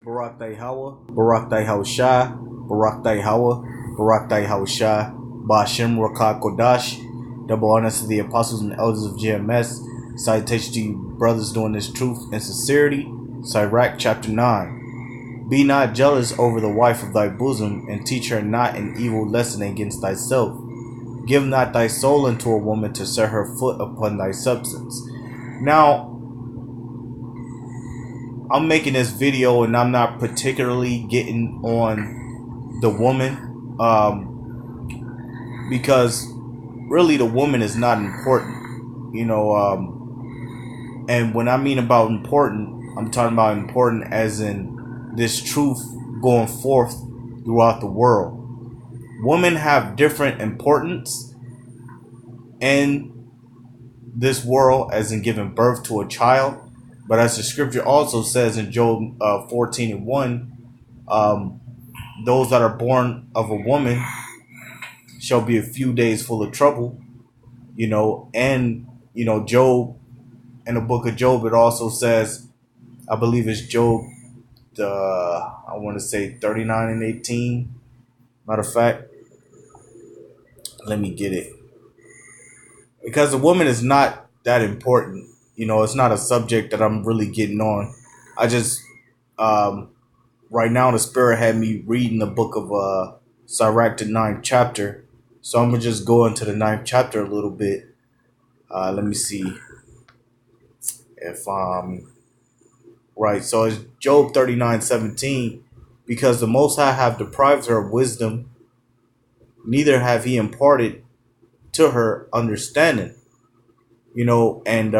Barak Thy Hawa, Barak Thy Shah, Barak Thy Hawa, Barak Thy Shah, Ba'ashem Rakah Kodash. Double honors to the apostles and elders of GMS. Citation to you, brothers doing this truth and sincerity. Sirach chapter 9. Be not jealous over the wife of thy bosom, and teach her not an evil lesson against thyself. Give not thy soul unto a woman to set her foot upon thy substance. Now, I'm making this video and I'm not particularly getting on the woman because really the woman is not important, and when I mean about important, I'm talking about important as in this truth going forth throughout the world. Women have different importance in this world as in giving birth to a child. But as the scripture also says in Job 14:1, those that are born of a woman shall be a few days full of trouble, and, Job, in the book of Job, it also says, I believe it's Job, I want to say 39:18. Matter of fact, let me get it. Because the woman is not that important. It's not a subject that I'm really getting on. I just, right now, the Spirit had me reading the book of Sirach, the 9th chapter. So I'm going to just go into the 9th chapter a little bit. Let me see if right. So it's Job 39:17. Because the Most High have deprived her of wisdom, neither have he imparted to her understanding. And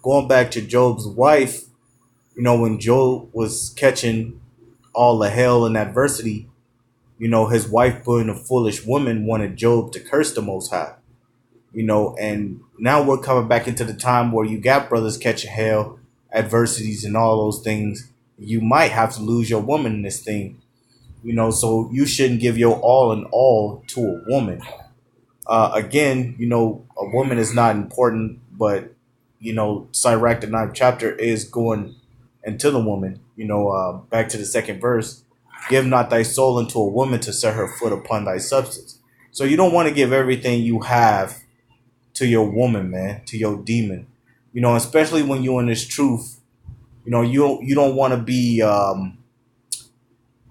going back to Job's wife, when Job was catching all the hell and adversity, his wife, being a foolish woman, wanted Job to curse the Most High. And now we're coming back into the time where you got brothers catching hell, adversities, and all those things. You might have to lose your woman in this thing, so you shouldn't give your all in all to a woman. Again, a woman is not important, but, Sirach, the 9th chapter, is going into the woman. Back to the 2nd verse. Give not thy soul unto a woman to set her foot upon thy substance. So you don't want to give everything you have to your woman, man, to your demon. Especially when you're in this truth. You don't want to be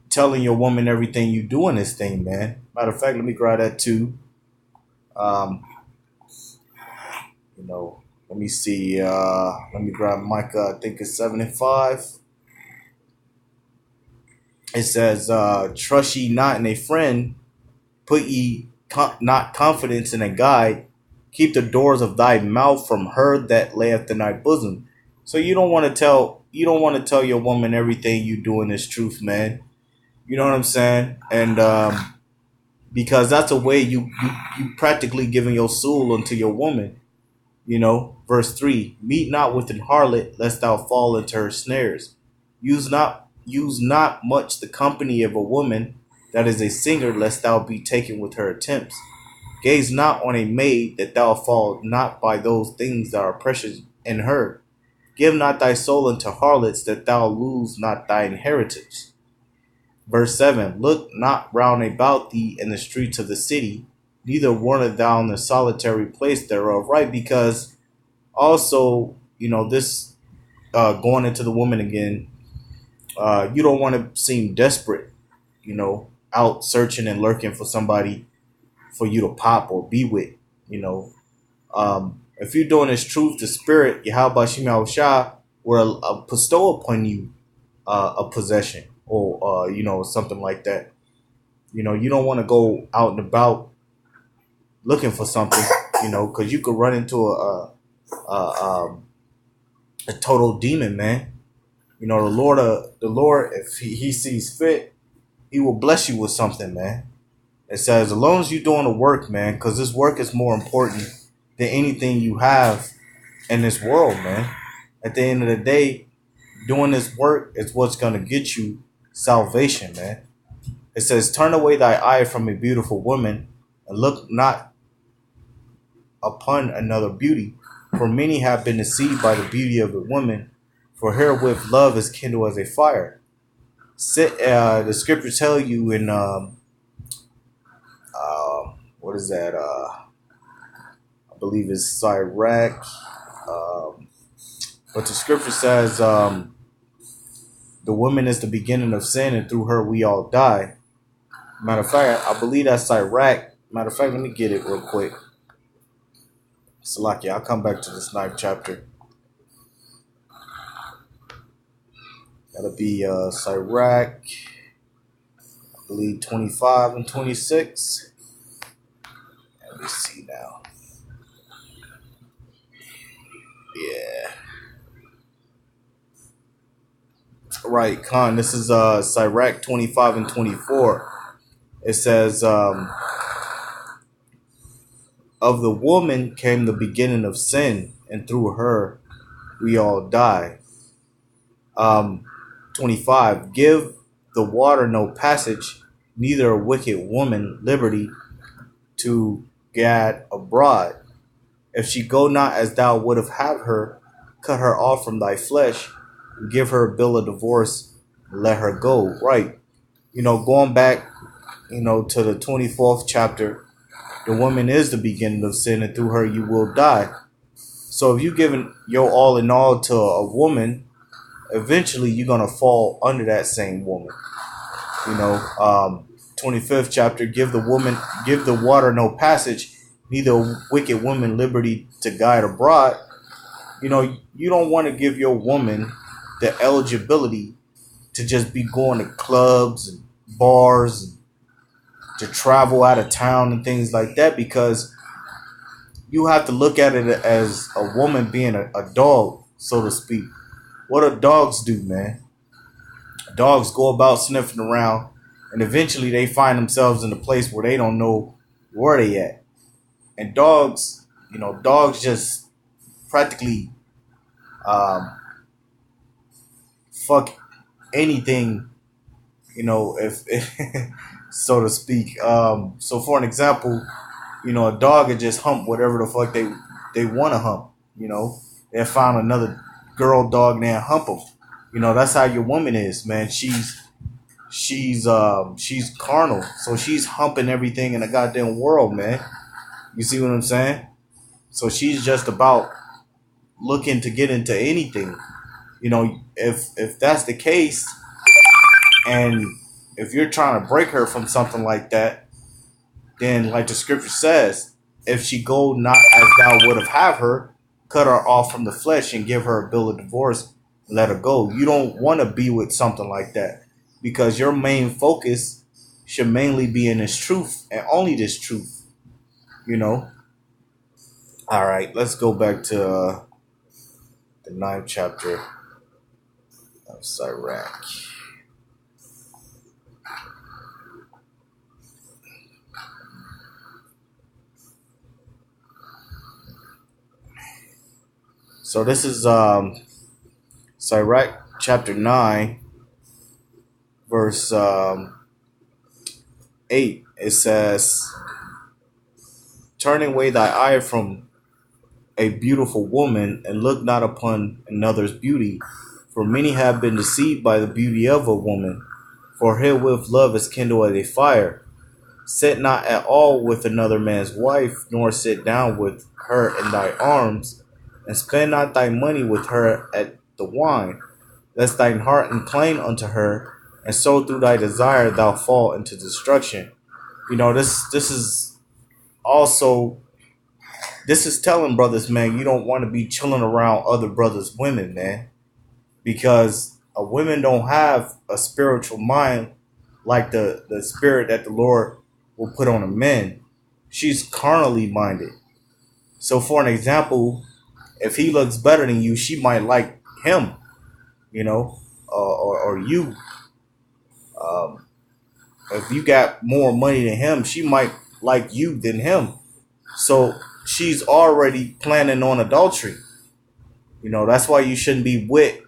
telling your woman everything you do in this thing, man. Matter of fact, let me grab that too. Let me see. Let me grab Micah. I think it's 7:5. It says, "Trust ye not in a friend, put ye not confidence in a guide. Keep the doors of thy mouth from her that layeth in thy bosom." So you don't want to tell your woman everything you do in this truth, man. You know what I'm saying? And because that's a way you practically giving your soul unto your woman. Verse 3, meet not with an harlot, lest thou fall into her snares. Use not much the company of a woman that is a singer, lest thou be taken with her attempts. Gaze not on a maid, that thou fall not by those things that are precious in her. Give not thy soul unto harlots, that thou lose not thy inheritance. Verse 7, look not round about thee in the streets of the city, neither wander thou in the solitary place thereof, right? Because also, this going into the woman again, you don't want to seem desperate, out searching and lurking for somebody for you to pop or be with, If you're doing this truth, the Spirit, Yahweh Shema Shah, will bestow upon you a possession or, something like that. You don't want to go out and about looking for something, because you could run into a total demon, man. The Lord, if he sees fit, he will bless you with something, man. It says, as long as you're doing the work, man, because this work is more important than anything you have in this world, man. At the end of the day, doing this work is what's going to get you salvation, man. It says, turn away thy eye from a beautiful woman and look not upon another beauty. For many have been deceived by the beauty of the woman, for herewith love is kindled as a fire. The scriptures tell you in what is that? I believe it's Sirach. Um, but the scripture says the woman is the beginning of sin, and through her we all die. Matter of fact, I believe that's Sirach. Matter of fact, let me get it real quick. Salaki, I'll come back to this 9th chapter. That'll be Sirach, I believe 25 and 26. Let me see now. Yeah. Right, Khan. This is Sirach 25 and 24. It says, of the woman came the beginning of sin, and through her we all die. 25. Give the water no passage, neither a wicked woman liberty to gad abroad. If she go not as thou wouldst have her, cut her off from thy flesh, and give her a bill of divorce, and let her go. Right. Going back, to the 24th chapter, the woman is the beginning of sin, and through her you will die. So if you giving your all in all to a woman, eventually you're gonna fall under that same woman. 25th chapter, give the water no passage, neither a wicked woman liberty to guide abroad. You don't want to give your woman the eligibility to just be going to clubs and bars and to travel out of town and things like that, because you have to look at it as a woman being a dog, so to speak. What do dogs do, man? Dogs go about sniffing around, and eventually they find themselves in a place where they don't know where they at. And dogs just practically fuck anything, if so to speak. So for an example, a dog would just hump whatever the fuck they want to hump. They found another girl dog and they hump them. That's how your woman is, man. She's carnal, so she's humping everything in the goddamn world, man. You see what I'm saying? So she's just about looking to get into anything. If that's the case, and if you're trying to break her from something like that, then like the scripture says, if she go not as thou would have her, cut her off from the flesh and give her a bill of divorce, and let her go. You don't want to be with something like that, because your main focus should mainly be in this truth and only this truth. All right, let's go back to the 9th chapter of Sirach. So this is Sirach chapter 9, verse 8. It says, turn away thy eye from a beautiful woman, and look not upon another's beauty. For many have been deceived by the beauty of a woman. For herewith love is kindled as a fire. Sit not at all with another man's wife, nor sit down with her in thy arms, and spend not thy money with her at the wine, lest thine heart incline unto her, and so through thy desire thou fall into destruction. This is also, this is telling brothers, man, you don't want to be chilling around other brothers' women, man, because a women don't have a spiritual mind like the spirit that the Lord will put on a man. She's carnally minded. So for an example, if he looks better than you, she might like him, or you. If you got more money than him, she might like you than him. So she's already planning on adultery. That's why you shouldn't be with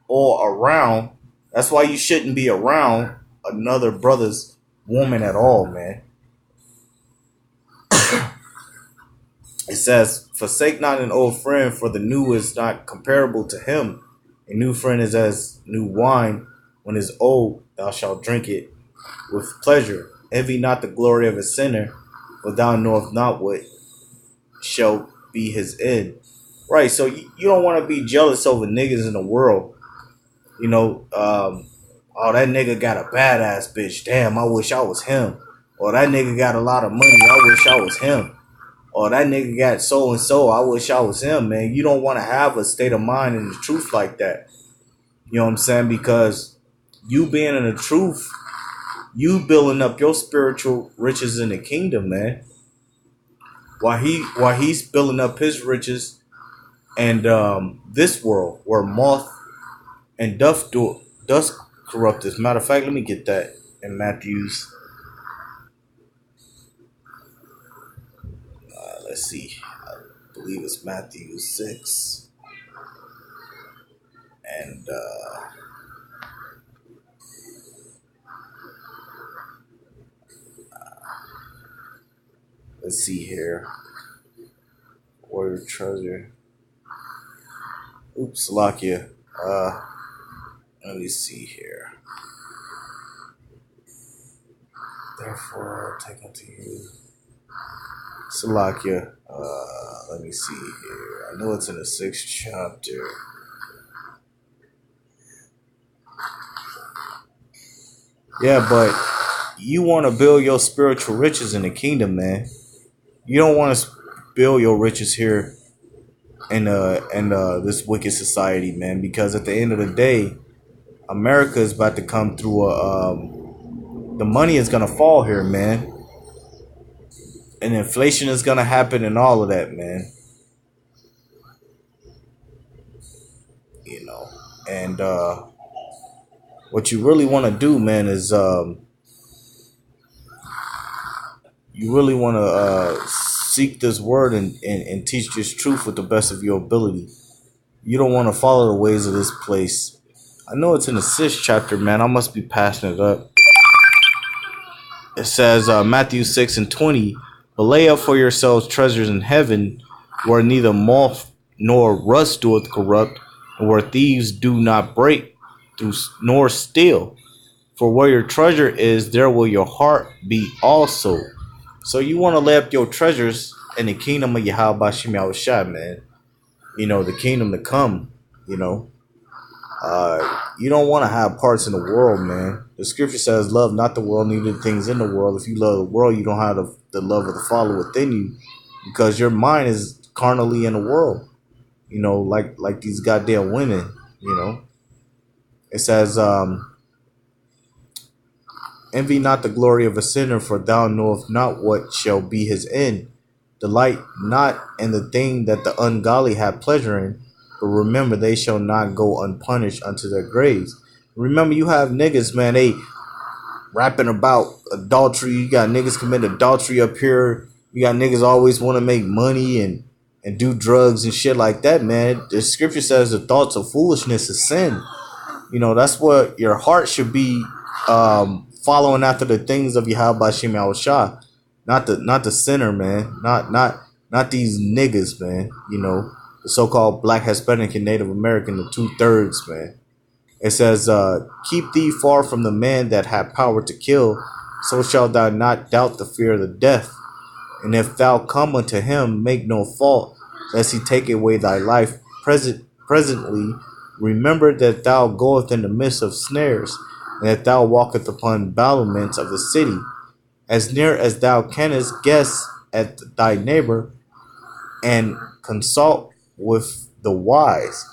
or around. That's why you shouldn't be around another brother's woman at all, man. It says, forsake not an old friend, for the new is not comparable to him. A new friend is as new wine, When it is old, thou shalt drink it with pleasure. Envy not the glory of a sinner, for thou knowest not what shall be his end. Right, so you don't want to be jealous over niggas in the world. You know, oh, that nigga got a badass bitch. Damn, I wish I was him. Or that nigga got a lot of money. I wish I was him. Or that nigga got so and so. I wish I was him, man. You don't want to have a state of mind in the truth like that. You know what I'm saying? Because you being in the truth, you building up your spiritual riches in the kingdom, man. While he's building up his riches and this world where moth and dust corrupt. As a matter of fact, let me get that in Matthew's. Let's see. I believe it's Matthew 6. And let's see here. Warrior treasure. Oops, Salakia. Let me see here. Therefore, take unto you. Salakia. Let me see here. I know it's in the 6th chapter. Yeah, but you want to build your spiritual riches in the kingdom, man. You don't want to build your riches here in this wicked society, man. Because at the end of the day, America is about to come through the money is gonna fall here, man, and inflation is gonna happen and all of that, man. You know, and what you really want to do, man, is you really want to seek this word and teach this truth with the best of your ability. You don't want to follow the ways of this place. I know it's in the 6th chapter, man. I must be passing it up. It says Matthew 6:20, but lay up for yourselves treasures in heaven, where neither moth nor rust doeth corrupt, and where thieves do not break through nor steal. For where your treasure is, there will your heart be also. So you want to lay up your treasures in the kingdom of Yahweh Bashim Yahushua, man. You know, the kingdom to come, you know. You don't want to have parts in the world, man. The scripture says, love not the world, neither the things in the world. If you love the world, you don't have the love of the Father within you, because your mind is carnally in the world. You know, like these goddamn women, you know. It says, envy not the glory of a sinner, for thou knowest not what shall be his end. Delight not in the thing that the ungodly have pleasure in, but remember they shall not go unpunished unto their graves. Remember, you have niggas, man, they rapping about adultery. You got niggas commit adultery up here. You got niggas always want to make money and do drugs and shit like that, man. The scripture says the thoughts of foolishness is sin. You know, that's what your heart should be, following after the things of Yahweh Bashim Yahushua. Not the sinner, man. Not these niggas, man. You know, the so-called Black, Hispanic, and Native American, the 2/3, man. It says, keep thee far from the man that hath power to kill, so shalt thou not doubt the fear of the death. And if thou come unto him, make no fault, lest he take away thy life presently. Remember that thou goest in the midst of snares, and that thou walkest upon battlements of the city. As near as thou canst guess at thy neighbor, and consult with the wise.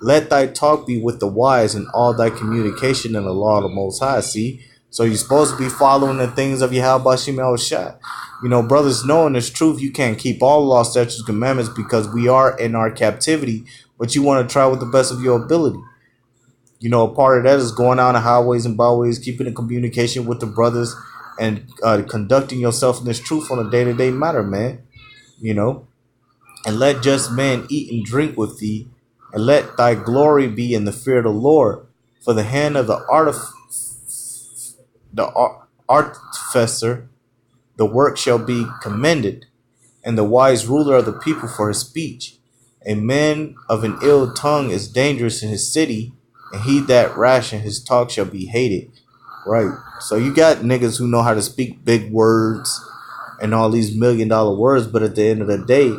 Let thy talk be with the wise, and all thy communication in the law of the Most High. See? So you're supposed to be following the things of Yahweh Bashim Yahushua. You know, brothers, knowing this truth, you can't keep all the law, statutes, commandments because we are in our captivity, but you want to try with the best of your ability. You know, a part of that is going out on highways and byways, keeping in communication with the brothers, and conducting yourself in this truth on a day-to-day matter, man. You know, and let just men eat and drink with thee, and let thy glory be in the fear of the Lord. For the hand of the artificer, the work shall be commended, and the wise ruler of the people for his speech. A man of an ill tongue is dangerous in his city, and he that ration, his talk shall be hated. Right. So you got niggas who know how to speak big words and all these $1,000,000 words, but at the end of the day,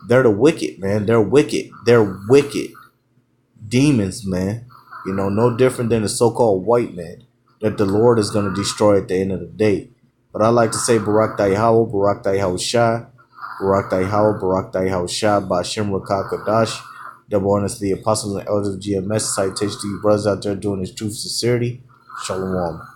they're the wicked, man. They're wicked. They're wicked demons, man. You know, no different than the so-called white man that the Lord is going to destroy at the end of the day. But I like to say Barak Taihawa, Barak Taihawa Shah, Barak Taihawa, Barak Taihawa Shah, Bashim Rakak Kadash. Double honors to the apostles and elders of GMS. Citation to you brothers out there doing this truth sincerity. Shalom.